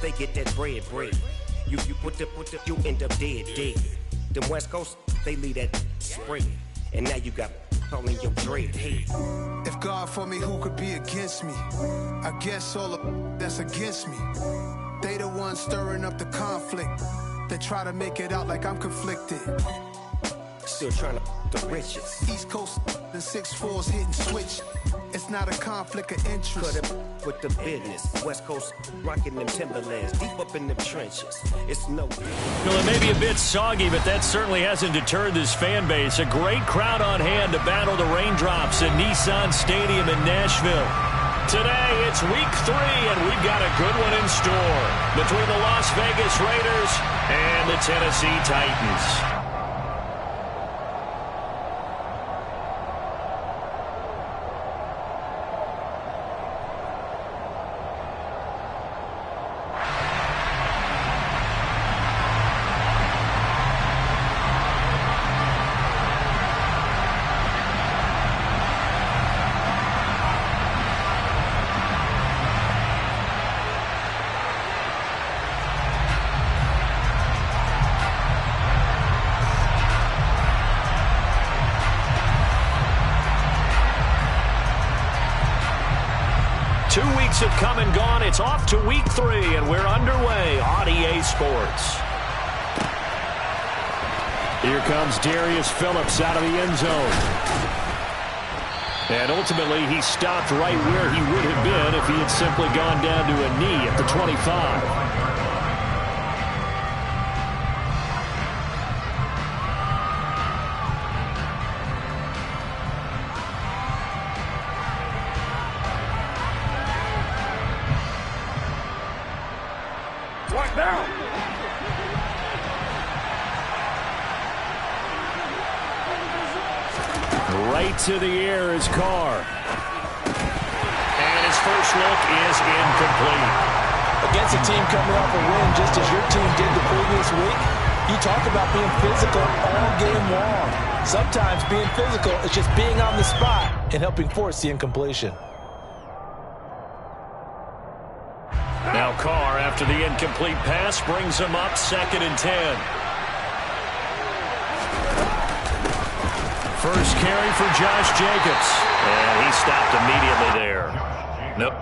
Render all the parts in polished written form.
they get that bread. You you end up dead. Them West Coast, they leave that spread. And now you got all in your dread head. If God for me, who could be against me? I guess all the that's against me. They the ones stirring up the conflict. They try to make it out like I'm conflicted. Still trying to the riches. East Coast, the 6'4s hitting switch. It's not a conflict of interest. Cut it with the business. West Coast rocking them Timberlands deep up in the trenches. It's no. Well, it may be a bit soggy, but that certainly hasn't deterred this fan base. A great crowd on hand to battle the raindrops at Nissan Stadium in Nashville. Today, it's week 3, and we've got a good one in store between the Las Vegas Raiders and the Tennessee Titans. Have come and gone. It's off to week 3, and we're underway on EA Sports. Here comes Darius Phillips out of the end zone. And ultimately, he stopped right where he would have been if he had simply gone down to a knee at the 25. Right to the air is Carr. And his first look is incomplete. Against a team coming off a win just as your team did the previous week, you talk about being physical all game long. Sometimes being physical is just being on the spot and helping force the incompletion. Now Carr, after the incomplete pass, brings him up 2nd and 10. First carry for Josh Jacobs. And he stopped immediately there. Nope.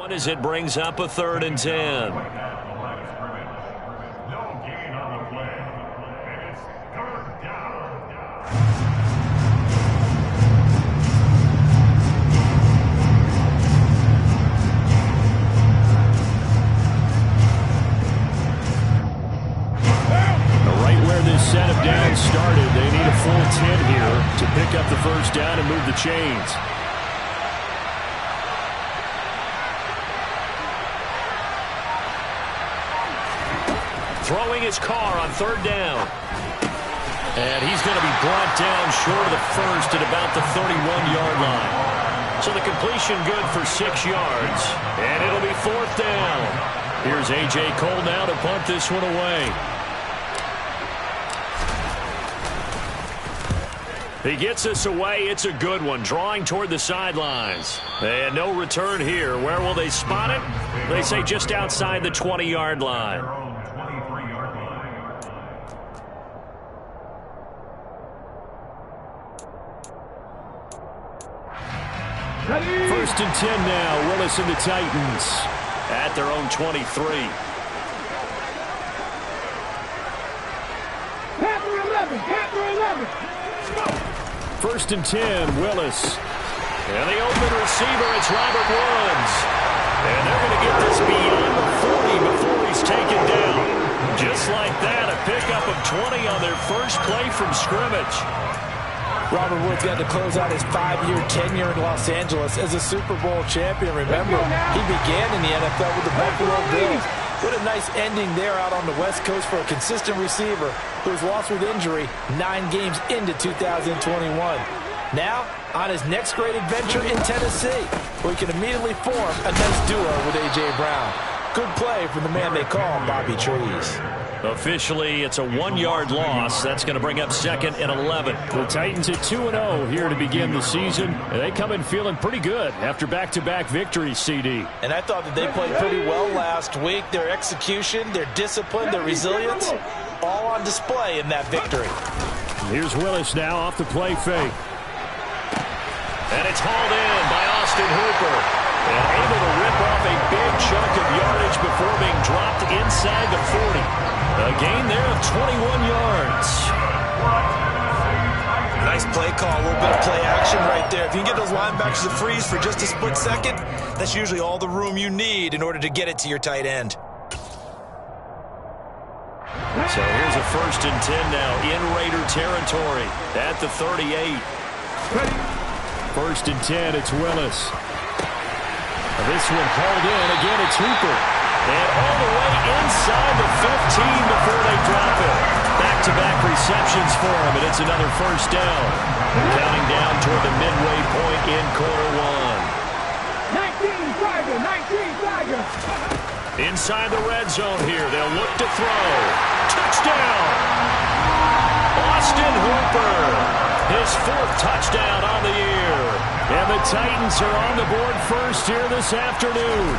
As it brings up a 3rd and 10. Set of downs started. They need a full 10 here to pick up the first down and move the chains. Throwing his car on 3rd down. And he's going to be brought down short of the first at about the 31-yard line. So the completion good for 6 yards. And it'll be 4th down. Here's A.J. Cole now to punt this one away. He gets us away. It's a good one. Drawing toward the sidelines. And no return here. Where will they spot it? They say just outside the 20-yard line. First and 10 now. Willis and the Titans at their own 23. First and 10, Willis. And the open receiver, it's Robert Woods. And they're going to get this beyond the 40 before he's taken down. Just like that, a pickup of 20 on their first play from scrimmage. Robert Woods got to close out his 5-year tenure in Los Angeles as a Super Bowl champion. Remember, he began in the NFL with the Buffalo Bills. What a nice ending there out on the West Coast for a consistent receiver who was lost with injury 9 games into 2021. Now, on his next great adventure in Tennessee, where he can immediately form a nice duo with A.J. Brown. Good play from the man they call Bobby Trees. Officially, it's a 1-yard loss. That's going to bring up 2nd and 11. The Titans at 2-0 here to begin the season. And they come in feeling pretty good after back-to-back victories, CD. And I thought that they played pretty well last week. Their execution, their discipline, their resilience, all on display in that victory. Here's Willis now off the play fake. And it's hauled in by Austin Hooper. And able to rip off a big chunk of yardage before being dropped inside the 40. A gain there of 21 yards. Nice play call, a little bit of play action right there. If you can get those linebackers to freeze for just a split second, that's usually all the room you need in order to get it to your tight end. So here's a 1st and 10 now in Raider territory at the 38. 1st and 10, it's Willis. This one hauled in. Again, it's Hooper. And all the way inside the 15 before they drop it. Back-to-back receptions for him, and it's another 1st down. Counting down toward the midway point in quarter 1. Inside the red zone here. They'll look to throw. Touchdown! Austin Hooper. His 4th touchdown on the year. And the Titans are on the board first here this afternoon.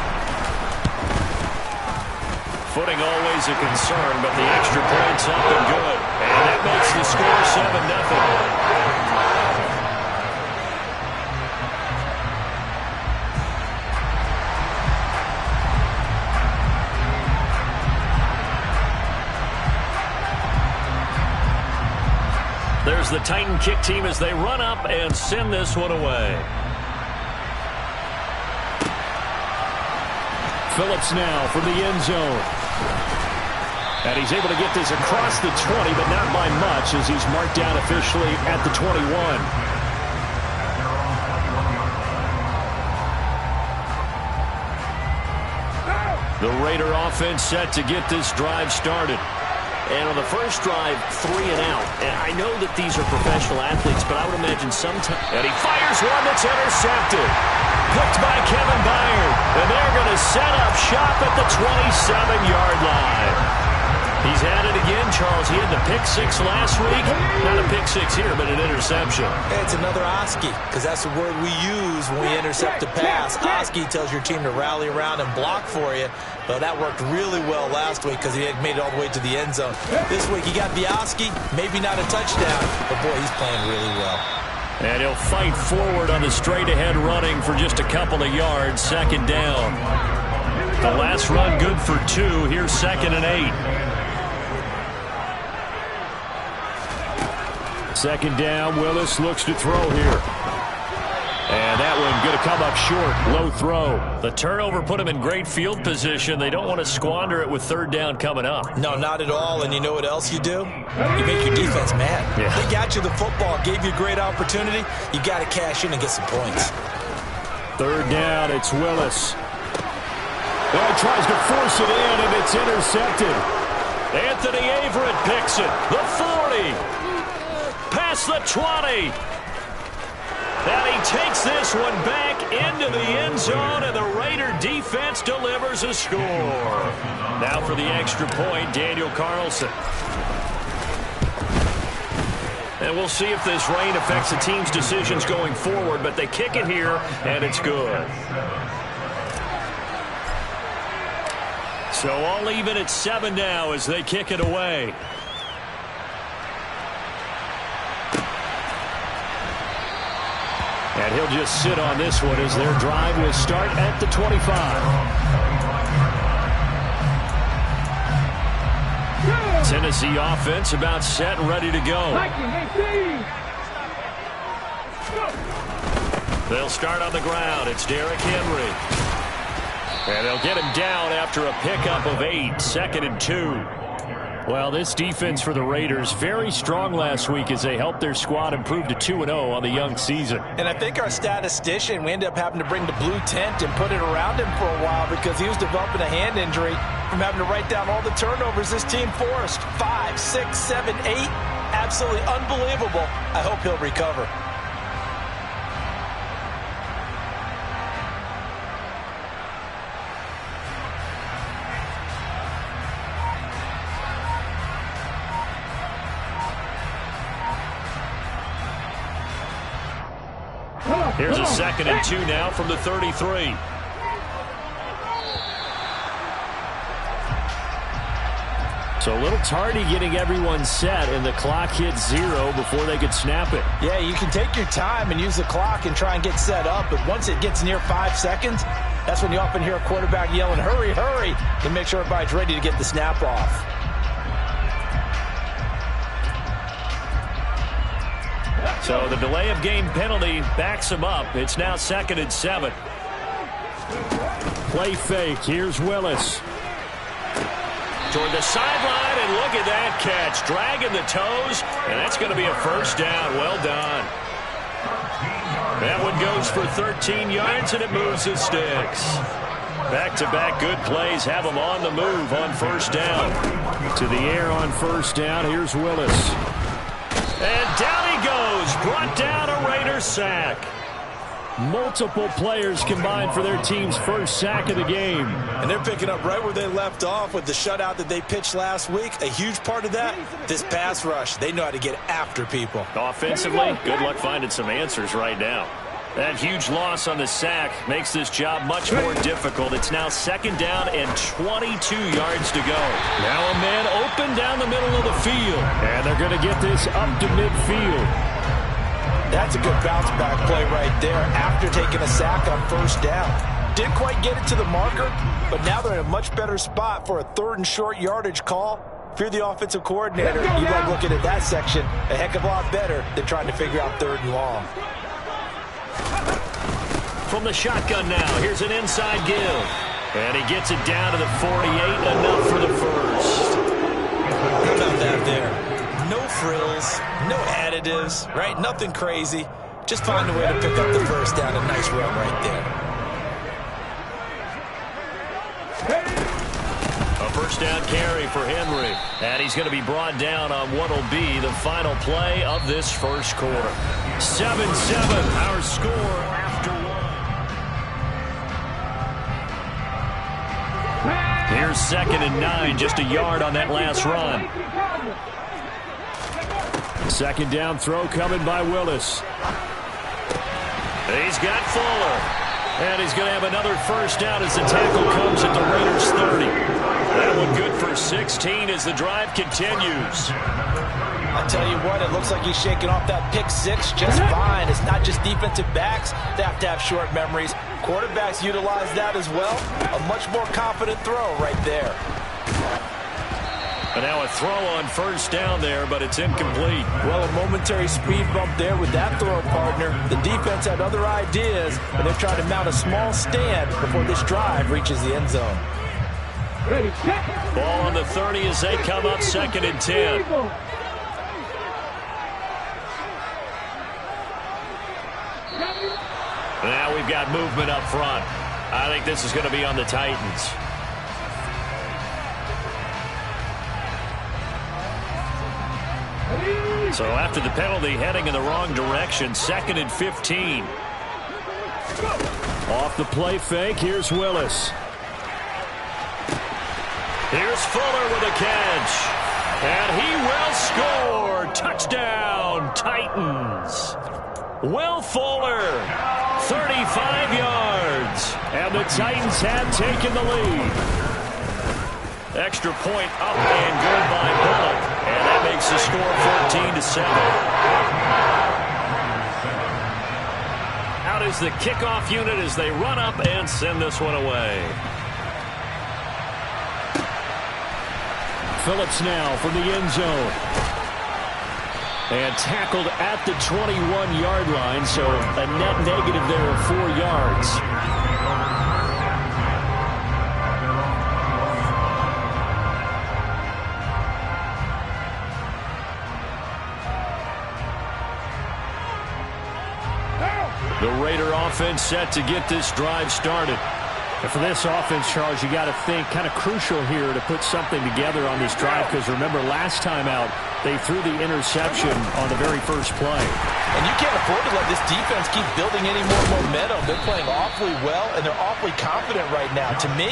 Footing always a concern, but the extra point's up and good. And that makes the score 7-0. There's the Titan kick team as they run up and send this one away. Phillips now from the end zone. And he's able to get this across the 20, but not by much as he's marked down officially at the 21. The Raider offense set to get this drive started. And on the first drive, 3 and out. And I know that these are professional athletes, but I would imagine sometimes. And he fires one that's intercepted. Picked by Kevin Byard. And they're going to set up shop at the 27-yard line. He's at it again, Charles. He had the pick 6 last week. Not a pick 6 here, but an interception. It's another Oski, because that's the word we use when we intercept a pass. Oski tells your team to rally around and block for you. But that worked really well last week because he had made it all the way to the end zone. This week he got the Oski, maybe not a touchdown, but boy, he's playing really well. And he'll fight forward on the straight-ahead running for just a couple of yards. Second down. The last run good for 2. Here's 2nd and 8. Second down. Willis looks to throw here. And that one going to come up short. Low throw. The turnover put him in great field position. They don't want to squander it with 3rd down coming up. No, not at all. And you know what else you do? You make your defense mad. Yeah. They got you the football, gave you a great opportunity. You got to cash in and get some points. 3rd down. It's Willis. Well, he tries to force it in, and it's intercepted. Anthony Averett picks it. The 40. Past the 20. And he takes this one back into the end zone, and the Raider defense delivers a score. Now for the extra point, Daniel Carlson. And we'll see if this rain affects the team's decisions going forward, but they kick it here, and it's good. So all even at 7 now as they kick it away. And he'll just sit on this one as their drive will start at the 25. Tennessee offense about set and ready to go. They'll start on the ground. It's Derrick Henry. And they'll get him down after a pickup of 8. 2nd and 2. Well, this defense for the Raiders, very strong last week as they helped their squad improve to 2-0 on the young season. And I think our statistician, we ended up having to bring the blue tent and put it around him for a while because he was developing a hand injury from having to write down all the turnovers this team forced. 5, 6, 7, 8. Absolutely unbelievable. I hope he'll recover. Here's a 2nd and 2 now from the 33. So a little tardy getting everyone set, and the clock hits 0 before they could snap it. Yeah, you can take your time and use the clock and try and get set up, but once it gets near 5 seconds, that's when you often hear a quarterback yelling, hurry, hurry, to make sure everybody's ready to get the snap off. So the delay of game penalty backs him up. It's now 2nd and 7. Play fake. Here's Willis. Toward the sideline, and look at that catch. Dragging the toes, and that's going to be a 1st down. Well done. That one goes for 13 yards, and it moves the sticks. Back-to-back good plays have them on the move on 1st down. To the air on 1st down. Here's Willis. And down he goes. Brought down a Raider sack. Multiple players combined for their team's 1st sack of the game. And they're picking up right where they left off with the shutout that they pitched last week. A huge part of that, this pass rush. They know how to get after people. Offensively, good luck finding some answers right now. That huge loss on the sack makes this job much more difficult. It's now 2nd down and 22 yards to go. Now a man open down the middle of the field. And they're going to get this up to midfield. That's a good bounce back play right there after taking a sack on 1st down. Didn't quite get it to the marker, but now they're in a much better spot for a 3rd and short yardage call. If you're the offensive coordinator, you like looking at that section a heck of a lot better than trying to figure out 3rd and long. From the shotgun now, here's an inside give. And he gets it down to the 48, enough for the 1st. How about that there? No frills, no additives, right? Nothing crazy. Just find a way to pick up the 1st down. A nice run right there. A 1st down carry for Henry. And he's going to be brought down on what will be the final play of this 1st quarter. 7-7, our score after 1. Here's 2nd and 9, just a yard on that last run. 2nd down throw coming by Willis. He's got Fuller. And he's going to have another 1st down as the tackle comes at the Raiders' 30. That one good for 16 as the drive continues. I tell you what, it looks like he's shaking off that pick six just fine. It's not just defensive backs that have to have short memories. Quarterbacks utilize that as well. A much more confident throw right there. And now a throw on first down there, but it's incomplete. Well, a momentary speed bump there with that throw, partner. The defense had other ideas, and they're trying to mount a small stand before this drive reaches the end zone. Ball on the 30 as they come up 2nd and 10. Now we've got movement up front. I think this is going to be on the Titans. So after the penalty, heading in the wrong direction, 2nd and 15. Off the play fake, here's Willis. Here's Fuller with a catch. And he will score. Touchdown, Titans. Will Fuller, 35 yards. And the Titans have taken the lead. Extra point up and good by Bullock. And that makes the score 14-7. Out is the kickoff unit as they run up and send this one away. Phillips now from the end zone. And tackled at the 21-yard line, so a net negative there of 4 yards. The Raider offense set to get this drive started. And for this offense, Charles, you got to think kind of crucial here to put something together on this drive, because remember last time out they threw the interception on the very first play. And you can't afford to let this defense keep building any more momentum. They're playing awfully well, and they're awfully confident right now. To me,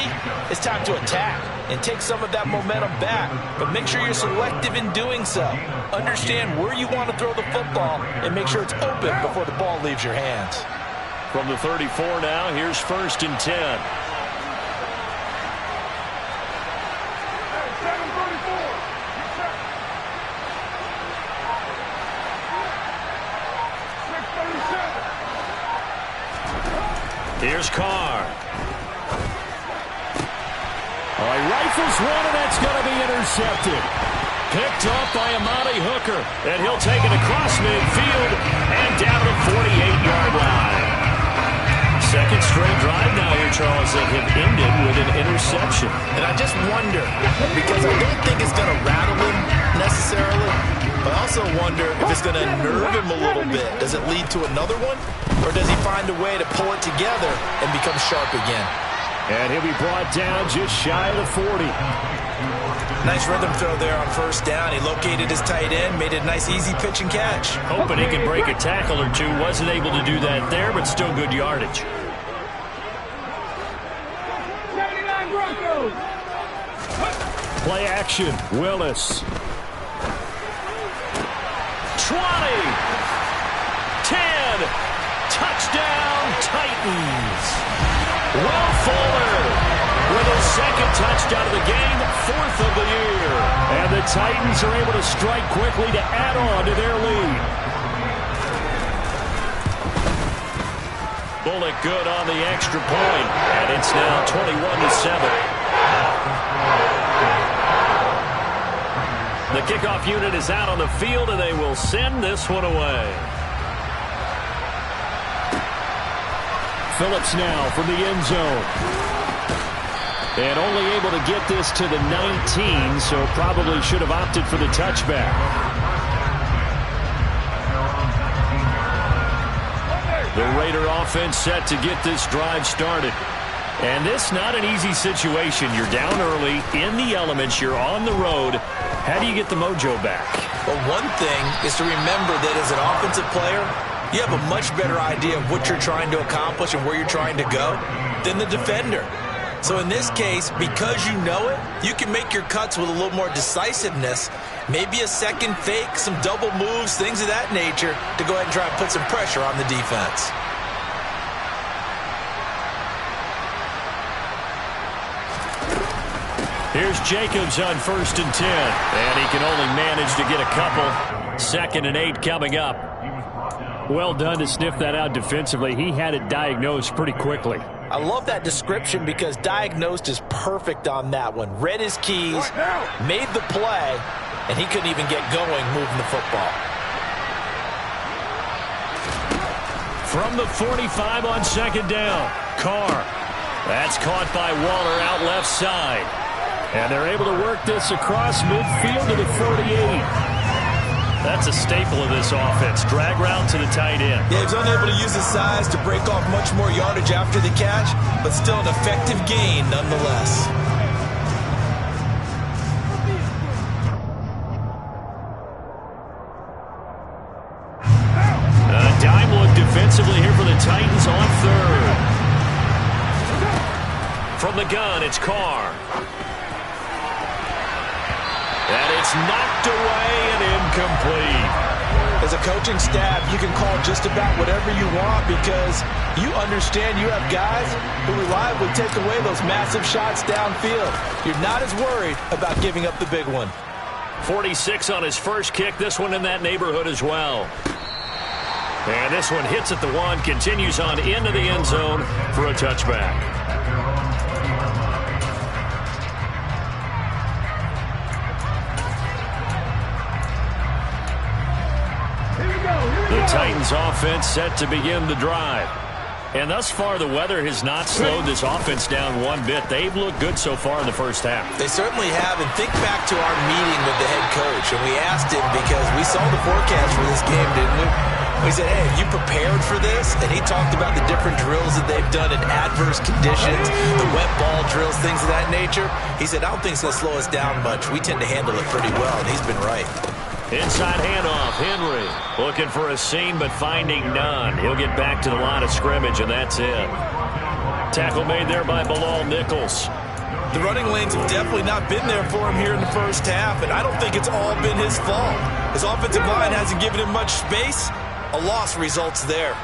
it's time to attack and take some of that momentum back, but make sure you're selective in doing so. Understand where you want to throw the football and make sure it's open before the ball leaves your hands. From the 34 now, here's 1st and 10. Here's Carr. All right, rifles one, and that's going to be intercepted. Picked off by Amani Hooker, and he'll take it across midfield and down to the 48-yard line. Second straight drive now here, Charles, that have ended with an interception. And I just wonder, because I don't think it's going to rattle him necessarily, but I also wonder if it's going to nerve him a little bit. Does it lead to another one, or does he find a way to pull it together and become sharp again? And he'll be brought down just shy of the 40. Nice rhythm throw there on first down. He located his tight end, made it a nice easy pitch and catch. Hoping he can break a tackle or two. Wasn't able to do that there, but still good yardage. Play action, Willis. 20, 10, touchdown Titans. Will Fuller with his second touchdown of the game, 4th of the year. And the Titans are able to strike quickly to add on to their lead. Bullock good on the extra point, and it's now 21-7. The kickoff unit is out on the field, and they will send this one away. Phillips now from the end zone. And only able to get this to the 19, so probably should have opted for the touchback. The Raider offense set to get this drive started. And this not an easy situation. You're down early, in the elements, you're on the road. How do you get the mojo back? Well, one thing is to remember that as an offensive player, you have a much better idea of what you're trying to accomplish and where you're trying to go than the defender. So in this case, because you know it, you can make your cuts with a little more decisiveness, maybe a second fake, some double moves, things of that nature, to go ahead and try and put some pressure on the defense. Here's Jacobs on 1st and 10. And he can only manage to get a couple. 2nd and 8 coming up. Well done to sniff that out defensively. He had it diagnosed pretty quickly. I love that description because diagnosed is perfect on that one. Read his keys, made the play, and he couldn't even get going moving the football. From the 45 on 2nd down, Carr. That's caught by Waller out left side. And they're able to work this across midfield to the 48. That's a staple of this offense. Drag route to the tight end. Yeah, he was unable to use his size to break off much more yardage after the catch, but still an effective gain nonetheless. A dime look defensively here for the Titans on 3rd. From the gun, it's Carr. And it's knocked away and incomplete. As a coaching staff, you can call just about whatever you want because you understand you have guys who reliably take away those massive shots downfield. You're not as worried about giving up the big one. 46 on his first kick. This one in that neighborhood as well. And this one hits at the 1, continues on into the end zone for a touchback. The Titans offense set to begin the drive. And thus far, the weather has not slowed this offense down one bit. They've looked good so far in the first half. They certainly have. And think back to our meeting with the head coach. And we asked him because we saw the forecast for this game, didn't we? We said, hey, have you prepared for this? And he talked about the different drills that they've done in adverse conditions, the wet ball drills, things of that nature. He said, I don't think it's going to slow us down much. We tend to handle it pretty well, and he's been right. Inside handoff, Henry looking for a seam but finding none. He'll get back to the line of scrimmage, and that's it. Tackle made there by Bilal Nichols. The running lanes have definitely not been there for him here in the first half, and I don't think it's all been his fault. His offensive line hasn't given him much space. A loss results there.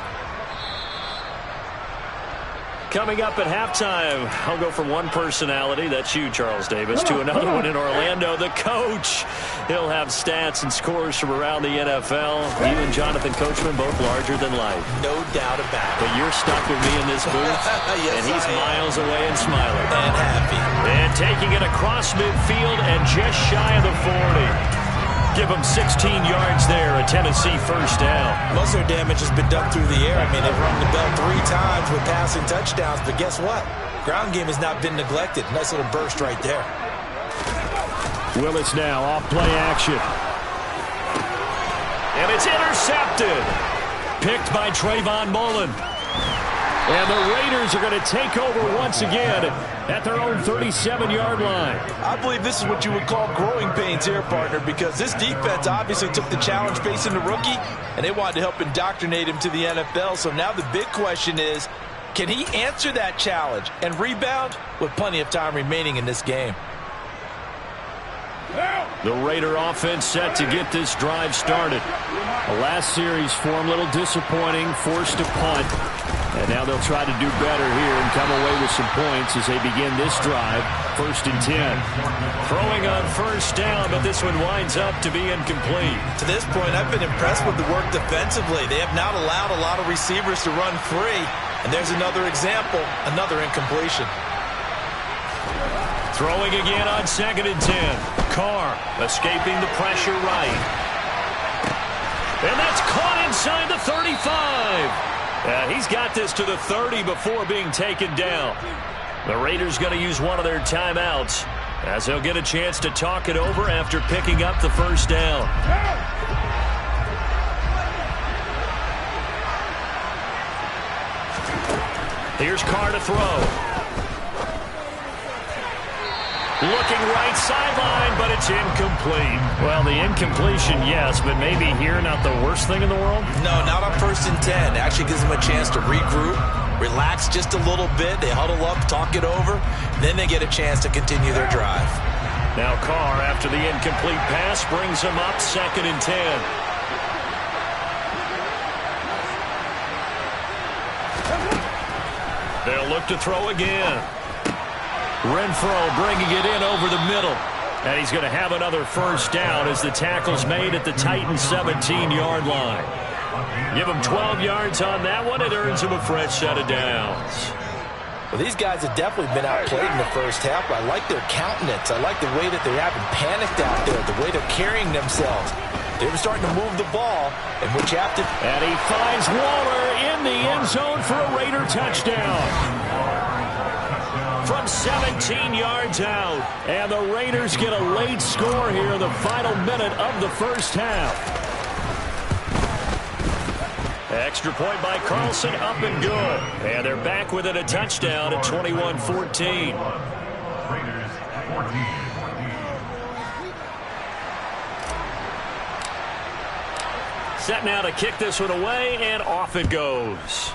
Coming up at halftime, I'll go from one personality, that's you, Charles Davis, to another one in Orlando, the coach. He'll have stats and scores from around the NFL. You and Jonathan Coachman, both larger than life. No doubt about it. But you're stuck with me in this booth, yes, and he's miles away and smiling. And happy. And taking it across midfield and just shy of the 40. Give them 16 yards there, a Tennessee first down. Most of their damage has been done through the air. I mean, they've rung the bell 3 times with passing touchdowns, but guess what? Ground game has not been neglected. Nice little burst right there. Willis now off play action. And it's intercepted. Picked by Trayvon Mullen. And the Raiders are going to take over once again at their own 37-yard line. I believe this is what you would call growing pains here, partner, because this defense obviously took the challenge facing the rookie, and they wanted to help indoctrinate him to the NFL. So now the big question is, can he answer that challenge and rebound with plenty of time remaining in this game? The Raider offense set to get this drive started. The last series for him, a little disappointing, forced to punt. And now they'll try to do better here and come away with some points as they begin this drive. 1st and 10. Throwing on first down, but this one winds up to be incomplete. To this point, I've been impressed with the work defensively. They have not allowed a lot of receivers to run free. And there's another example, another incompletion. Throwing again on 2nd and 10. Carr escaping the pressure right. And that's caught inside the 35. He's got this to the 30 before being taken down. The Raiders going to use one of their timeouts as they'll get a chance to talk it over after picking up the first down. Here's Carr to throw. Looking right sideline, but it's incomplete. Well, the incompletion, yes, but maybe here not the worst thing in the world? No, not on 1st and 10. It actually gives them a chance to regroup, relax just a little bit. They huddle up, talk it over. Then they get a chance to continue their drive. Now Carr, after the incomplete pass, brings them up 2nd and 10. They'll look to throw again. Renfro bringing it in over the middle. And he's going to have another first down as the tackle's made at the Titans' 17-yard line. Give him 12 yards on that one. It earns him a fresh set of downs. Well, these guys have definitely been outplayed in the first half. I like their countenance. I like the way that they haven't panicked out there, the way they're carrying themselves. They were starting to move the ball, and which have to... And he finds Waller in the end zone for a Raider touchdown. From 17 yards out. And the Raiders get a late score here in the final minute of the first half. Extra point by Carlson, up and good. And they're back within a touchdown at 21-14. Raiders 14. Set now to kick this one away, and off it goes.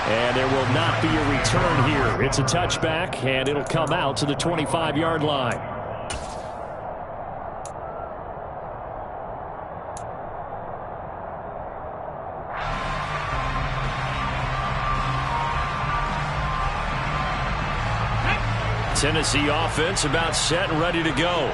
And there will not be a return here. It's a touchback, and it'll come out to the 25-yard line. Tennessee offense about set and ready to go.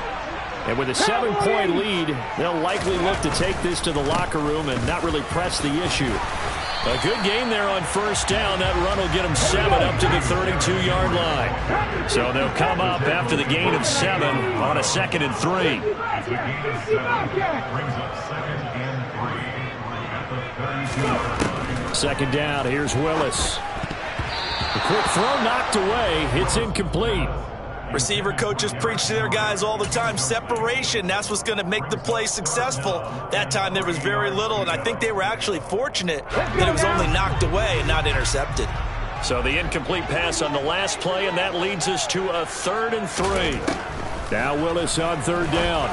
And with a 7-point lead, they'll likely look to take this to the locker room and not really press the issue. A good game there on first down. That run will get them 7 up to the 32-yard line. So they'll come up after the gain of 7 on a 2nd and 3. The gain of 7 brings up 2nd and 3 at the 32-yard line. Second down. Here's Willis. The quick throw knocked away. It's incomplete. Receiver coaches preach to their guys all the time. Separation, that's what's going to make the play successful. That time there was very little, and I think they were actually fortunate that it was only knocked away and not intercepted. So the incomplete pass on the last play, and that leads us to a 3rd and 3. Now Willis on 3rd down.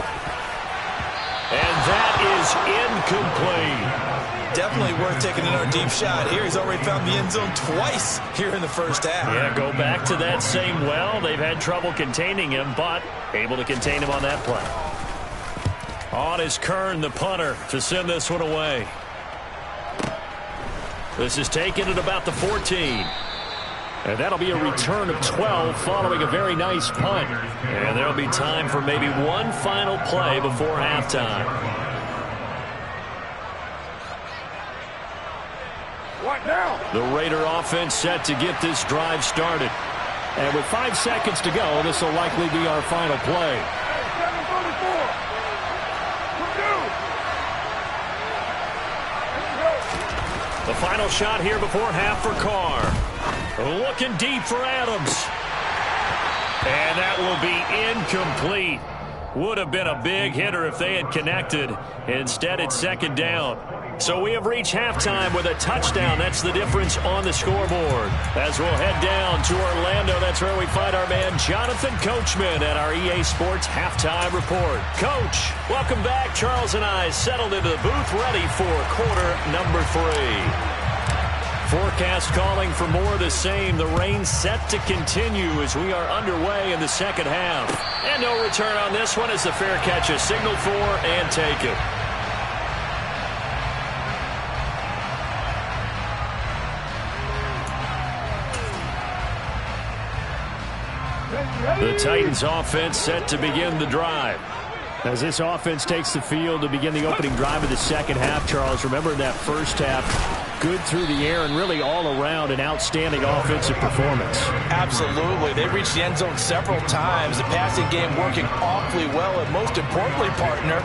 And that is incomplete. Definitely worth taking another deep shot here. He's already found the end zone twice here in the first half. Yeah, go back to that same well. They've had trouble containing him, but able to contain him on that play. On is Kern, the punter, to send this one away. This is taken at about the 14. And that'll be a return of 12 following a very nice punt. And there'll be time for maybe one final play before halftime. What now? The Raider offense set to get this drive started. And with 5 seconds to go, this will likely be our final play. The final shot here before half for Carr. Looking deep for Adams. And that will be incomplete. Would have been a big hitter if they had connected. Instead, it's 2nd down. So we have reached halftime with a touchdown. That's the difference on the scoreboard. As we'll head down to Orlando, that's where we find our man Jonathan Coachman at our EA Sports Halftime Report. Coach, welcome back. Charles and I settled into the booth ready for quarter number 3. Forecast calling for more of the same. The rain set to continue as we are underway in the second half. And no return on this one as the fair catch is signaled for and taken. The Titans offense set to begin the drive. As this offense takes the field to begin the opening drive of the second half, Charles, remember in that first half, good through the air and really all around an outstanding offensive performance. Absolutely. They reached the end zone several times. The passing game working awfully well, and most importantly, partner,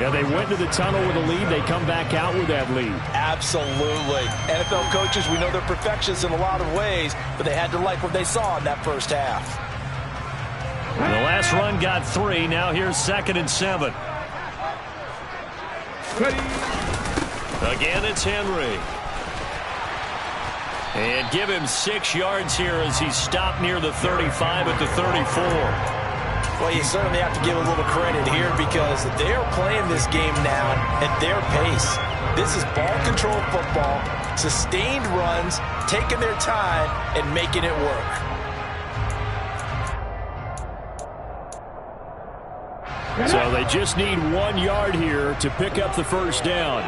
yeah, they went to the tunnel with a lead. They come back out with that lead. Absolutely. NFL coaches, we know they're perfectionists in a lot of ways, but they had to like what they saw in that first half. The last run got 3. Now here's 2nd and 7. Again, it's Henry. And give him 6 yards here as he's stopped near the 35 at the 34. Well, you certainly have to give a little credit here because they're playing this game now at their pace. This is ball control football, sustained runs, taking their time, and making it work. So they just need 1 yard here to pick up the first down.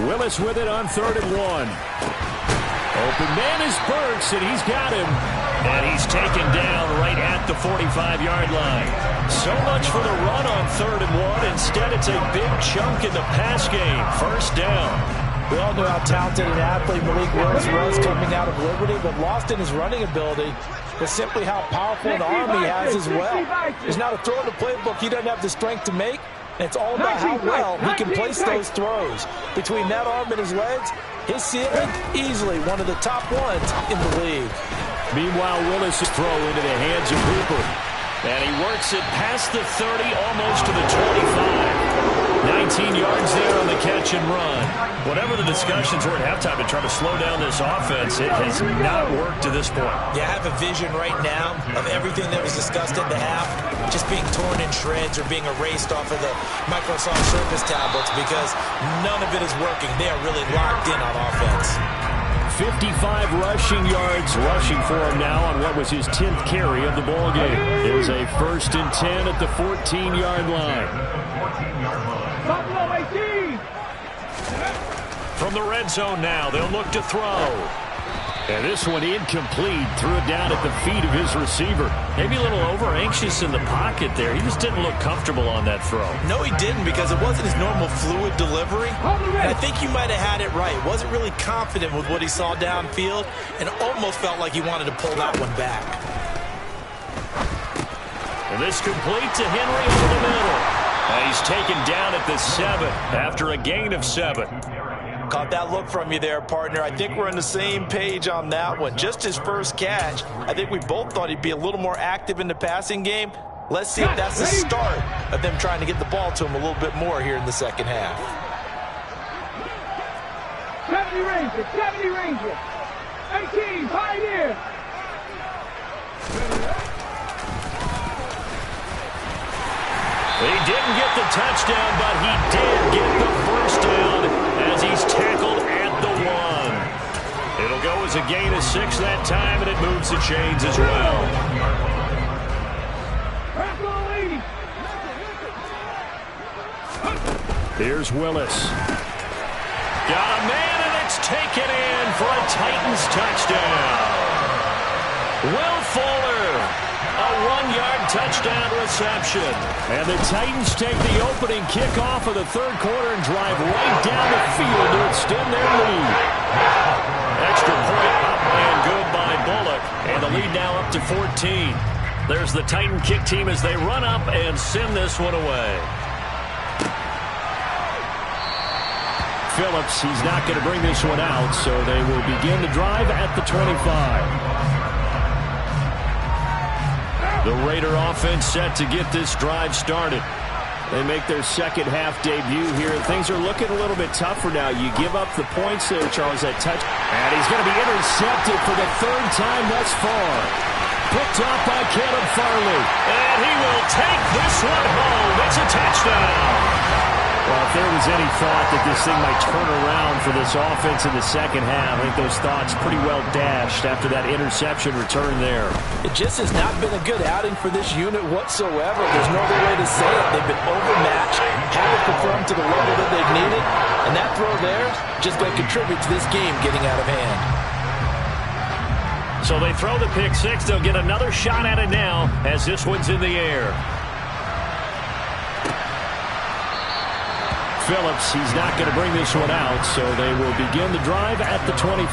Willis with it on 3rd and 1. Open man is Burks, and he's got him. And he's taken down right at the 45-yard line. So much for the run on 3rd and 1. Instead, it's a big chunk in the pass game. 1st down. We all know how talented an athlete Malik Willis was coming out of Liberty, but lost in his running ability was simply how powerful an arm he has as well. There's not a throw in the playbook he doesn't have the strength to make, and it's all about how well he can place those throws. Between that arm and his legs, his ceiling, easily one of the top ones in the league. Meanwhile, Willis' throw into the hands of Hooper. And he works it past the 30, almost to the 25. 19 yards there on the catch and run. Whatever the discussions were at halftime to try to slow down this offense, it has not worked to this point. Yeah, I have a vision right now of everything that was discussed at the half just being torn in shreds or being erased off of the Microsoft Surface tablets because none of it is working. They are really locked in on offense. 55 rushing yards rushing for him now on what was his 10th carry of the ball game. There's a 1st and 10 at the 14-yard line. From the red zone now, they'll look to throw. And this one incomplete. Threw it down at the feet of his receiver. Maybe a little over-anxious in the pocket there. He just didn't look comfortable on that throw. No, he didn't, because it wasn't his normal fluid delivery. And I think you might have had it right. Wasn't really confident with what he saw downfield and almost felt like he wanted to pull that one back. And this complete to Henry over the middle. And he's taken down at the 7 after a gain of 7. Caught that look from you there, partner. I think we're on the same page on that one. Just his first catch. I think we both thought he'd be a little more active in the passing game. Let's see if that's the start of them trying to get the ball to him a little bit more here in the second half. 70 Rangers. 18, Pioneer. He didn't get the touchdown, but he did get the first down as he's tackled at the 1. It'll go as a gain of 6 that time, and it moves the chains as well. Here's Willis. Got a man, and it's taken in for a Titans touchdown. Will Fuller. A 1-yard touchdown reception. And the Titans take the opening kickoff of the 3rd quarter and drive right down the field to extend their lead. Extra point up and good by Bullock. And the lead now up to 14. There's the Titan kick team as they run up and send this one away. Phillips, he's not going to bring this one out, so they will begin the drive at the 25. The Raider offense set to get this drive started. They make their second half debut here. Things are looking a little bit tougher now. You give up the points there, Charles, that touch. And he's going to be intercepted for the 3rd time thus far. Picked up by Caleb Farley. And he will take this one home. It's a touchdown. Well, if there was any thought that this thing might turn around for this offense in the second half, I think those thoughts pretty well dashed after that interception return there. It just has not been a good outing for this unit whatsoever. There's no other way to say it. They've been overmatched, haven't performed to the level that they've needed, and that throw there just going to contribute to this game getting out of hand. So they throw the pick 6. They'll get another shot at it now as this one's in the air. Phillips, he's not going to bring this one out, so they will begin the drive at the 25.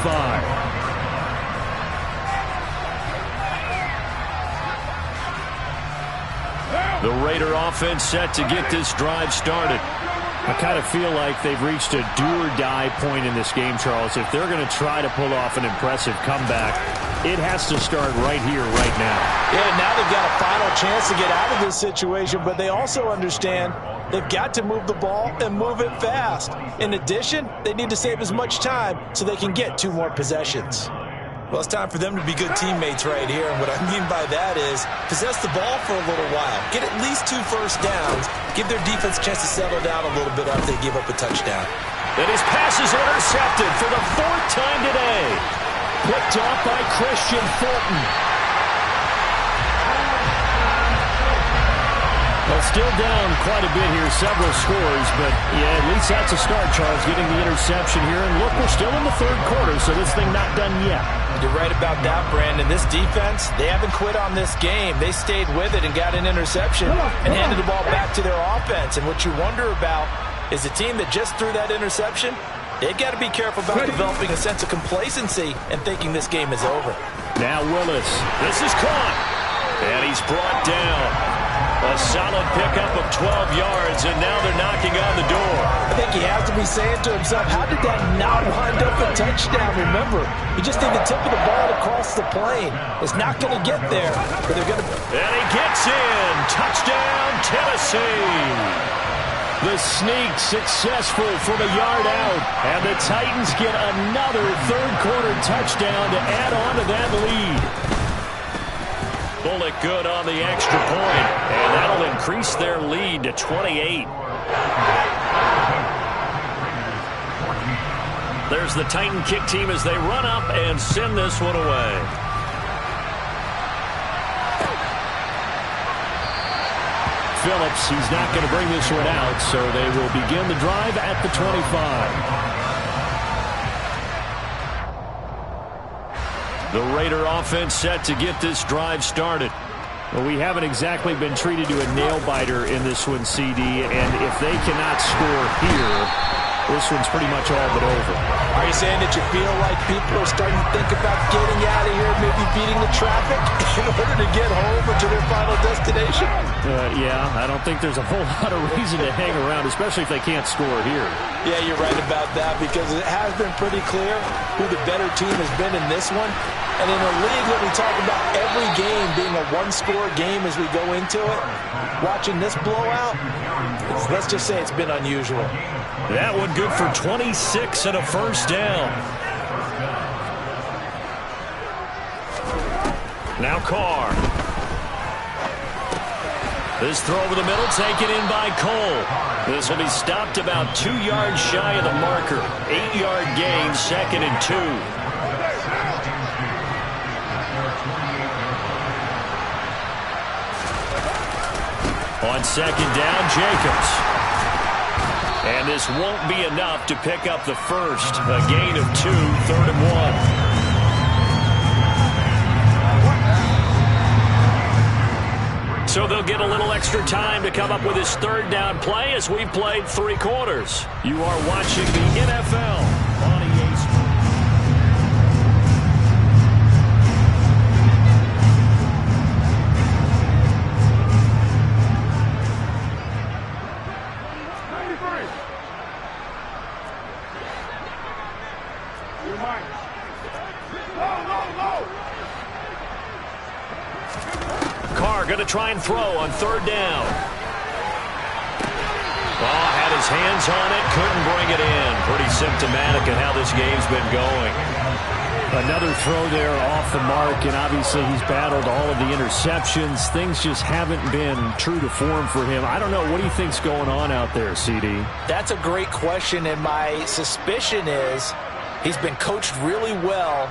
The Raider offense set to get this drive started. I kind of feel like they've reached a do-or-die point in this game, Charles. If they're going to try to pull off an impressive comeback, it has to start right here, right now. Yeah, now they've got a final chance to get out of this situation, but they also understand they've got to move the ball and move it fast. In addition, they need to save as much time so they can get 2 more possessions. Well, it's time for them to be good teammates right here, and what I mean by that is possess the ball for a little while, get at least 2 first downs, give their defense a chance to settle down a little bit after they give up a touchdown. And his pass is intercepted for the 4th time today. Picked off by Christian Fulton. Well, still down quite a bit here, several scores, but yeah, at least that's a start, Charles, getting the interception here. And look, we're still in the third quarter, so this thing not done yet. You're right about that, Brandon. This defense, they haven't quit on this game. They stayed with it and got an interception and handed the ball back to their offense. And what you wonder about is a team that just threw that interception, they've got to be careful about developing a sense of complacency and thinking this game is over. Now Willis. This is caught. And he's brought down. A solid pickup of 12 yards, and now they're knocking on the door. I think he has to be saying to himself, how did that not wind up a touchdown? Remember, you just need the tip of the ball across the plane. It's not going to get there, but they're going to... And he gets in. Touchdown, Tennessee. The sneak successful from a yard out, and the Titans get another third-quarter touchdown to add on to that lead. Bullock good on the extra point, and that'll increase their lead to 28. There's the Titan kick team as they run up and send this one away. Phillips, he's not going to bring this one out, so they will begin the drive at the 25. The Raider offense set to get this drive started. Well, we haven't exactly been treated to a nail-biter in this one, CD, and if they cannot score here, this one's pretty much all but over. Are you saying that you feel like people are starting to think about getting out of here, maybe beating the traffic in order to get home or to their final destination? Yeah, I don't think there's a whole lot of reason to hang around, especially if they can't score here. Yeah, you're right about that, because it has been pretty clear who the better team has been in this one. And in a league that we talk about every game being a one-score game as we go into it, watching this blowout, let's just say it's been unusual. That one good for 26 and a first down. Now Carr. This throw over the middle taken in by Cole. This will be stopped about 2 yards shy of the marker. 8-yard gain, 2nd and 2. On 2nd down, Jacobs. And this won't be enough to pick up the first. A gain of 2, 3rd and 1. So they'll get a little extra time to come up with his 3rd down play as we've played 3 quarters. You are watching the NFL on EA Sports. Carr going to try and throw on 3rd down. Oh, had his hands on it, couldn't bring it in. Pretty symptomatic of how this game's been going. Another throw there off the mark, and obviously he's battled all of the interceptions. Things just haven't been true to form for him. I don't know. What do you think's going on out there, CD? That's a great question, and my suspicion is he's been coached really well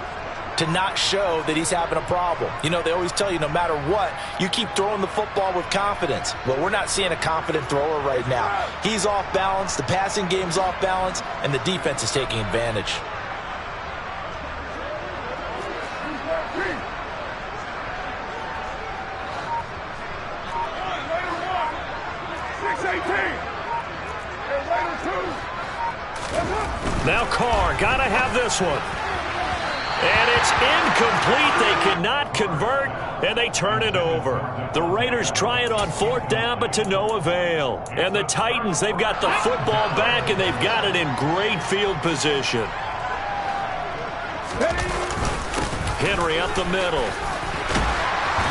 to not show that he's having a problem. You know, they always tell you no matter what, you keep throwing the football with confidence. Well, we're not seeing a confident thrower right now. He's off balance, the passing game's off balance, and the defense is taking advantage. Now Carr, gotta have this one. And it's incomplete. They cannot convert, and they turn it over. The Raiders try it on 4th down, but to no avail. And the Titans, they've got the football back, and they've got it in great field position. Henry up the middle.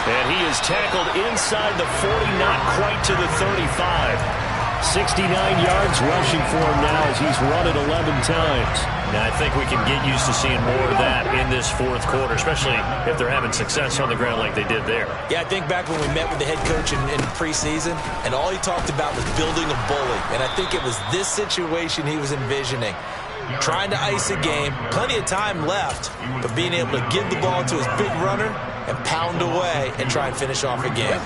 And he is tackled inside the 40, not quite to the 35. 69 yards rushing for him now as he's run it 11 times. Now, I think we can get used to seeing more of that in this 4th quarter, especially if they're having success on the ground like they did there. Yeah, I think back when we met with the head coach in preseason, and all he talked about was building a bully. And I think it was this situation he was envisioning. Trying to ice a game, plenty of time left, but being able to give the ball to his big runner and pound away and try and finish off a game.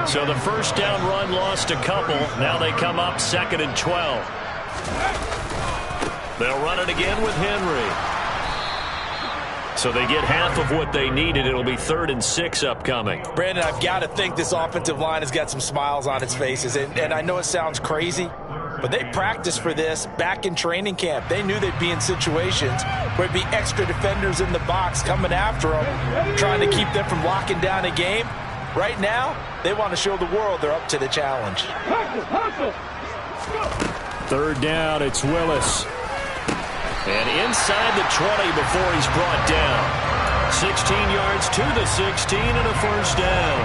So the first down run lost a couple. Now they come up 2nd and 12. They'll run it again with Henry. So they get half of what they needed. It'll be 3rd and 6 upcoming. Brandon, I've got to think this offensive line has got some smiles on its faces. And I know it sounds crazy, but they practiced for this back in training camp. They knew they'd be in situations where it'd be extra defenders in the box coming after them, trying to keep them from locking down a game. Right now, they want to show the world they're up to the challenge. 3rd down, it's Willis. And inside the 20 before he's brought down. 16 yards to the 16 and a first down.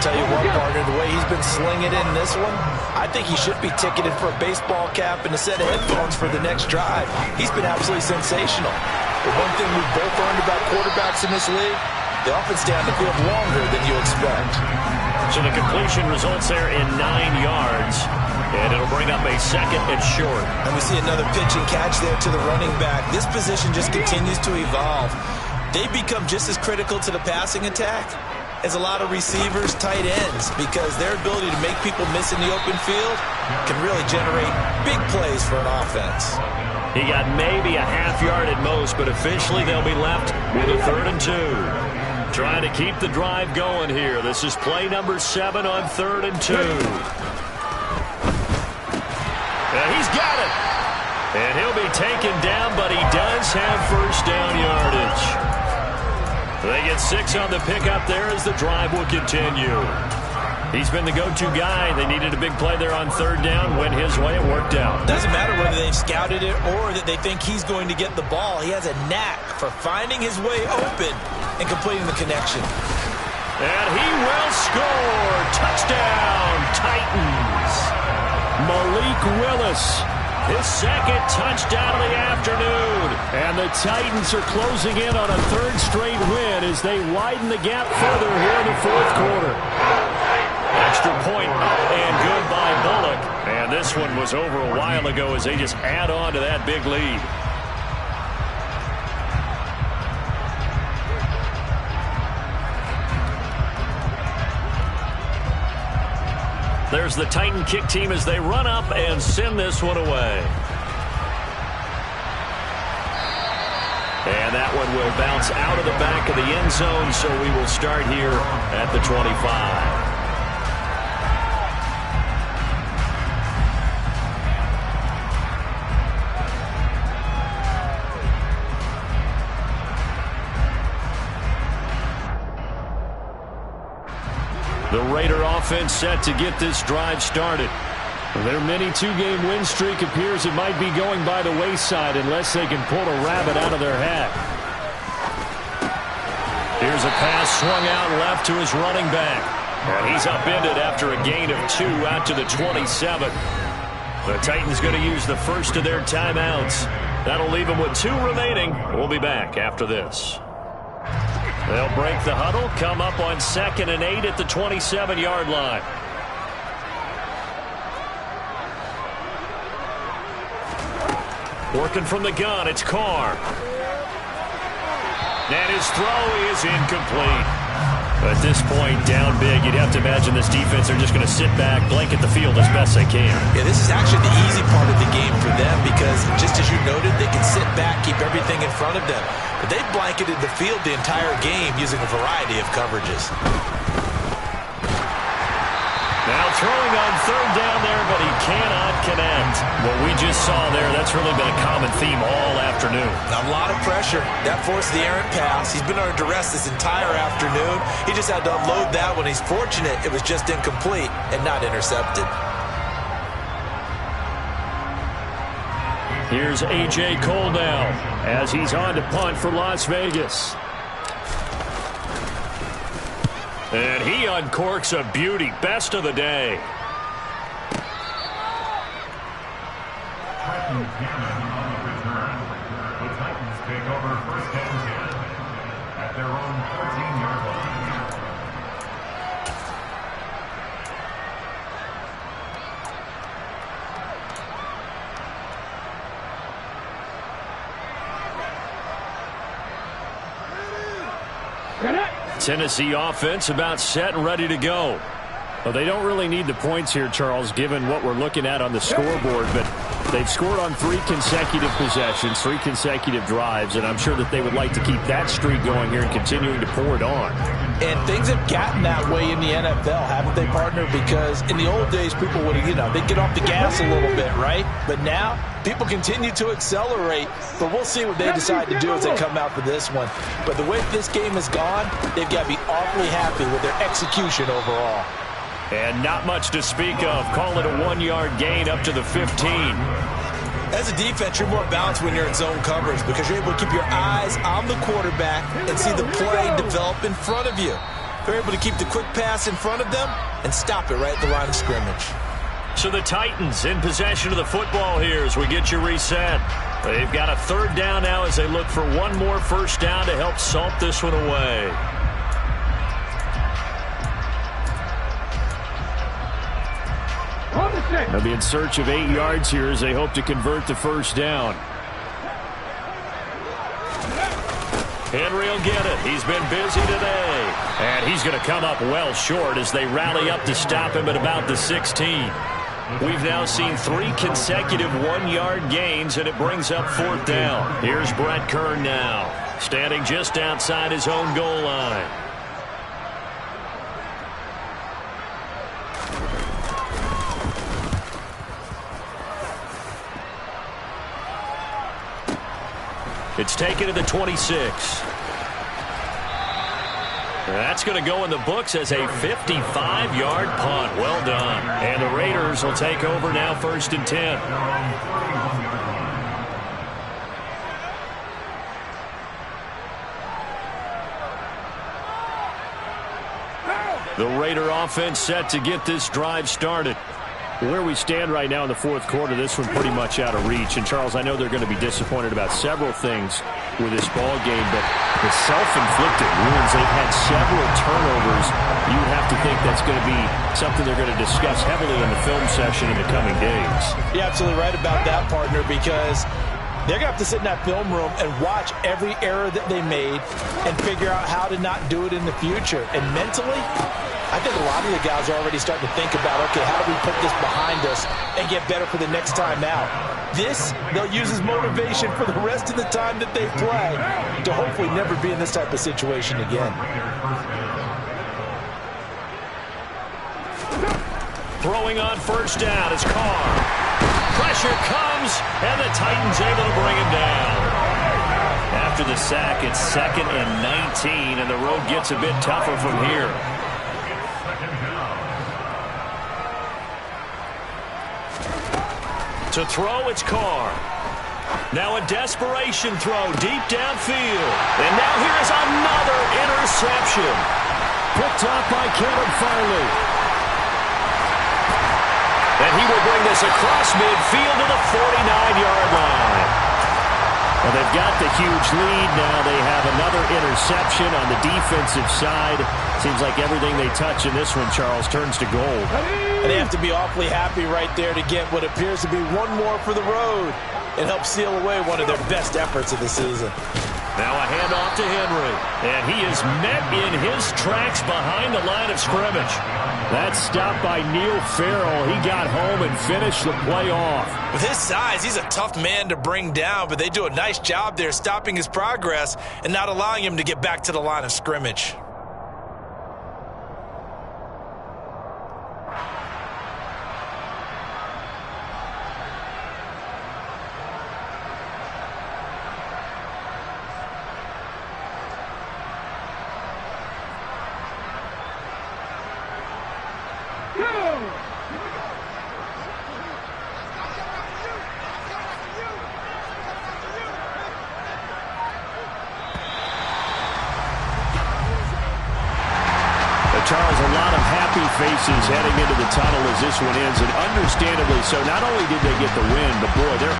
Tell you what, partner, the way he's been slinging in this one, I think he should be ticketed for a baseball cap and a set of headphones for the next drive. He's been absolutely sensational. The one thing we've both learned about quarterbacks in this league, they often stay on the field longer than you expect. So the completion results there in 9 yards. And it'll bring up a 2nd and short. And we see another pitch and catch there to the running back. This position just continues to evolve. They become just as critical to the passing attack as a lot of receivers, tight ends, because their ability to make people miss in the open field can really generate big plays for an offense. He got maybe a half yard at most, but officially they'll be left with a 3rd and 2. Trying to keep the drive going here. This is play number 7 on 3rd and 2. And he's got it. And he'll be taken down, but he does have first down yardage. They get 6 on the pickup there as the drive will continue. He's been the go-to guy. They needed a big play there on 3rd down. Went his way. It worked out. Doesn't matter whether they've scouted it or that they think he's going to get the ball. He has a knack for finding his way open and completing the connection. And he will score. Touchdown, Titans. Malik Willis, his 2nd touchdown of the afternoon. And the Titans are closing in on a 3rd straight win as they widen the gap further here in the 4th quarter. Extra point up and good by Bullock. And this one was over a while ago as they just add on to that big lead. There's the Titan kick team as they run up and send this one away. And that one will bounce out of the back of the end zone, so we will start here at the 25. The Raider offense set to get this drive started. Their mini 2-game win streak appears it might be going by the wayside unless they can pull a rabbit out of their hat. Here's a pass swung out left to his running back. And he's upended after a gain of 2 out to the 27. The Titans going to use the first of their timeouts. That'll leave them with 2 remaining. We'll be back after this. They'll break the huddle, come up on 2nd and 8 at the 27-yard line. Working from the gun, it's Carr. And his throw is incomplete. At this point, down big, you'd have to imagine this defense are just going to sit back, blanket the field as best they can. Yeah, this is actually the easy part of the game for them because, just as you noted, they can sit back, keep everything in front of them. But they've blanketed the field the entire game using a variety of coverages. Now throwing on 3rd down there, but he cannot connect. What we just saw there, that's really been a common theme all afternoon. A lot of pressure. That forced the errant pass. He's been under duress this entire afternoon. He just had to unload that one. He's fortunate it was just incomplete and not intercepted. Here's A.J. Cole now as he's on to punt for Las Vegas. And he uncorks a beauty. Best of the day. Titans cannon on the return. The Titans take over 1st and 10 at their own 14-yard line. Tennessee offense about set and ready to go. Well, they don't really need the points here, Charles, given what we're looking at on the scoreboard, but they've scored on 3 consecutive possessions, 3 consecutive drives, and I'm sure that they would like to keep that streak going here and continuing to pour it on. And things have gotten that way in the NFL, haven't they, partner? Because in the old days, people would, they'd get off the gas a little bit, right? But now, people continue to accelerate, but we'll see what they decide to do as they come out for this one. But the way this game has gone, they've got to be awfully happy with their execution overall. And not much to speak of. Call it a 1-yard gain up to the 15. As a defense, you're more balanced when you're in zone coverage because you're able to keep your eyes on the quarterback and see the play develop in front of you. They're able to keep the quick pass in front of them and stop it right at the line of scrimmage. So the Titans in possession of the football here as we get you reset. They've got a 3rd down now as they look for one more first down to help salt this one away. They'll be in search of 8 yards here as they hope to convert the first down. Henry will get it. He's been busy today. And he's going to come up well short as they rally up to stop him at about the 16. We've now seen 3 consecutive 1-yard gains, and it brings up 4th down. Here's Brett Kern now, standing just outside his own goal line. It's taken to the 26. That's going to go in the books as a 55-yard punt. Well done. And the Raiders will take over now, 1st and 10. The Raider offense set to get this drive started. Where we stand right now in the 4th quarter, this one pretty much out of reach. And, Charles, I know they're going to be disappointed about several things with this ball game, but the self-inflicted wounds, they've had several turnovers. You would have to think that's going to be something they're going to discuss heavily in the film session in the coming days. You're absolutely right about that, partner, because they're going to have to sit in that film room and watch every error that they made and figure out how to not do it in the future. And mentally, I think a lot of the guys are already starting to think about, okay, how do we put this behind us and get better for the next time out? This, they'll use as motivation for the rest of the time that they play to hopefully never be in this type of situation again. Throwing on first down is Carr. Pressure comes, and the Titans able to bring him down. After the sack, it's 2nd and 19, and the road gets a bit tougher from here. To throw, it's Carr. Now a desperation throw deep downfield. And now here's another interception. Picked off by Caleb Farley. And he will bring this across midfield to the 49-yard line. Well, they've got the huge lead now. They have another interception on the defensive side. Seems like everything they touch in this one, Charles, turns to gold. And they have to be awfully happy right there to get what appears to be one more for the road and help seal away one of their best efforts of the season. Now a handoff to Henry. And he is met in his tracks behind the line of scrimmage. That stop by Neil Farrell. He got home and finished the play off. With his size, he's a tough man to bring down, but they do a nice job there stopping his progress and not allowing him to get back to the line of scrimmage. Charles, a lot of happy faces heading into the tunnel as this one ends, and understandably so. Not only did they get the win, but boy, they're